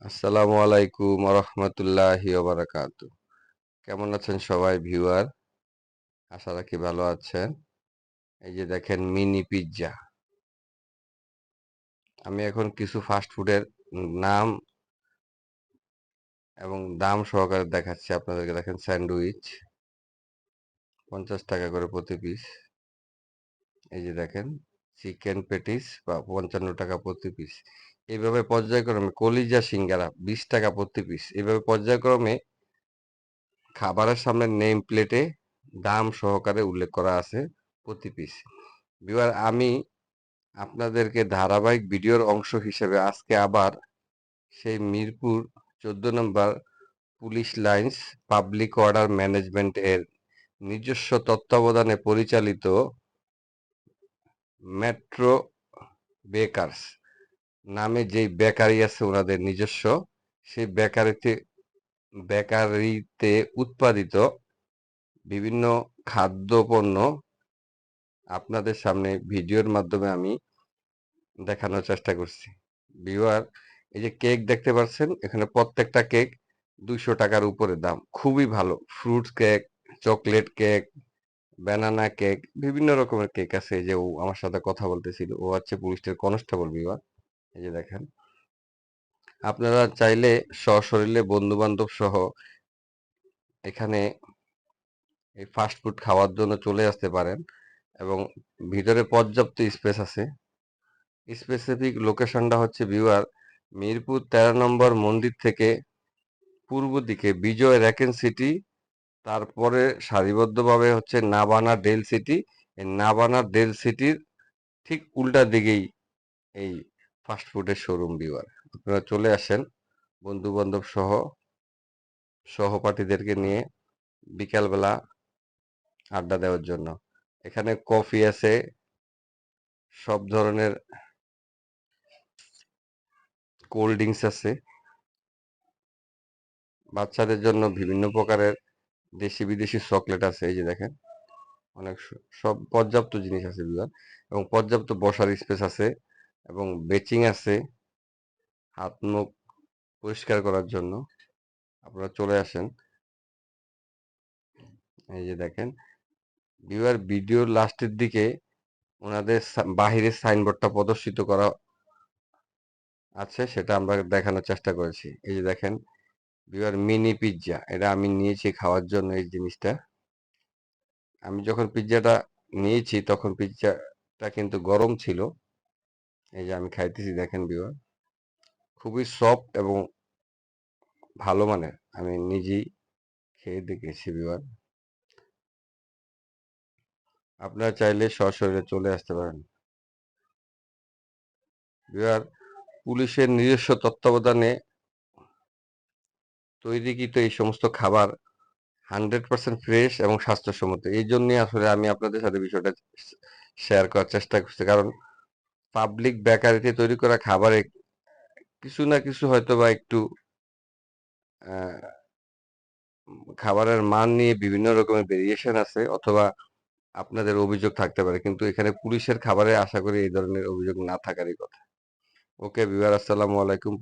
আসসালামু আলাইকুম রহমতুল্লাহি ওবারাকাতু। কেমন আছেন সবাই ভিউয়ার? আশা রাখি ভালো আছেন। এই যে দেখেন মিনি পিৎজা। আমি এখন কিছু ফাস্ট ফুডের নাম এবং দাম সহকারে দেখাচ্ছি আপনাদেরকে। দেখেন স্যান্ডউইচ 50 টাকা করে প্রতি পিস। এই যে দেখেন চিকেন পেটিস বা 55 টাকা প্রতি পিস। এইভাবে পর্যায়ক্রমে কলিজা সিঙ্গারা 20 টাকা প্রতি পিস। এইভাবে পর্যায়ক্রমে খাবারের সামনে নেম প্লেটে দাম সহকারে উল্লেখ করা আছে প্রতি পিস। ভিউয়ার, আমি আপনাদেরকে ধারাবাহিক ভিডিওর অংশ হিসেবে আজকে আবার সেই মিরপুর 14 নম্বর police lines public order management এর নিজস্ব তত্ত্বাবধানে পরিচালিত মেট্রো বেকারস নামে যেই বেকারি আছে ওনাদের নিজস্ব, সেই বেকারিতে উৎপাদিত বিভিন্ন খাদ্যপণ্য আপনাদের সামনে ভিডিওর মাধ্যমে আমি দেখানোর চেষ্টা করছি। ভিউয়ার, এই যে কেক দেখতে পাচ্ছেন, এখানে প্রত্যেকটা কেক 200 টাকার উপরে দাম। খুবই ভালো। Fruits cake, chocolate cake, banana cake, বিভিন্ন রকমের কেক আছে। এই যে ও আমার সাথে কথা বলতেছিল, ও হচ্ছে পুলিশের কনস্টেবল। ভিউয়ার, এই যে দেখেন, আপনারা চাইলে সশরীরে বন্ধু বান্ধব সহ এখানে এই ফাস্ট ফুড খাওয়ার জন্য চলে আসতে পারেন এবং ভিতরে পর্যাপ্ত স্পেস আছে। স্পেসিফিক লোকেশনটা হচ্ছে ভিউয়ার মিরপুর 13 নম্বর মন্দির থেকে পূর্ব দিকে বিজয় র্যাকেন সিটি, তারপরে সারিবদ্ধভাবে হচ্ছে নাবানা ডেল সিটি। এই নাবানা ডেল সিটির ঠিক উল্টা দিকেই এই ফাস্ট ফুডের শোরুম। ভিউয়ার, আপনারা চলে আসেন বন্ধু বান্ধব সহ সহপাঠীদেরকে নিয়ে বিকালবেলা আড্ডা দেওয়ার জন্য। এখানে কফি আছে, সব ধরনের কোল্ড ড্রিঙ্কস আছে, বাচ্চাদের জন্য বিভিন্ন প্রকারের দেশি বিদেশি চকলেট আছে। এই যে দেখেন, অনেক সব পর্যাপ্ত জিনিস আছে বিভাগ, এবং পর্যাপ্ত বসার স্পেস আছে এবং বেচিং আছে হাত মুখ পরিষ্কার করার জন্য। আপনারা চলে আসেন। এই যে দেখেন ভিউয়ার, ভিডিওর লাস্টের দিকে ওনাদের বাহিরের সাইনবোর্ডটা প্রদর্শিত করা আছে, সেটা আমরা দেখানোর চেষ্টা করেছি। এই যে দেখেন ভিউয়ার, মিনি পিৎজা, এটা আমি নিয়েছি খাওয়ার জন্য। এই জিনিসটা আমি যখন পিৎজাটা নিয়েছি তখন পিৎজাটা কিন্তু গরম ছিল। এই যে আমি খাইতেছি, দেখেন ভিউয়ার, খুবই সফট এবং ভালো মানের। আমি নিজেই খেয়ে দেখেছি ভিউয়ার। আপনারা চাইলে সশরীরে চলে আসতে পারেন। ভিউয়ার, পুলিশের নিজস্ব তত্ত্বাবধানে তৈরিকৃত এই সমস্ত খাবার 100% ফ্রেশ এবং স্বাস্থ্যসম্মত। এই জন্যই আসলে আমি আপনাদের সাথে বিষয়টা শেয়ার করার চেষ্টা করছি। কারণ পাবলিক বেকারিতে তৈরি করা খাবারে কিছু না কিছু হয়তো বা একটু খাবারের মান নিয়ে বিভিন্ন রকমের ভেরিয়েশন আছে, অথবা আপনাদের অভিযোগ থাকতে পারে, কিন্তু এখানে পুলিশের খাবারে আশা করি এই ধরনের অভিযোগ না থাকারই কথা। ওকে ভিউয়ার, আসসালামু আলাইকুম।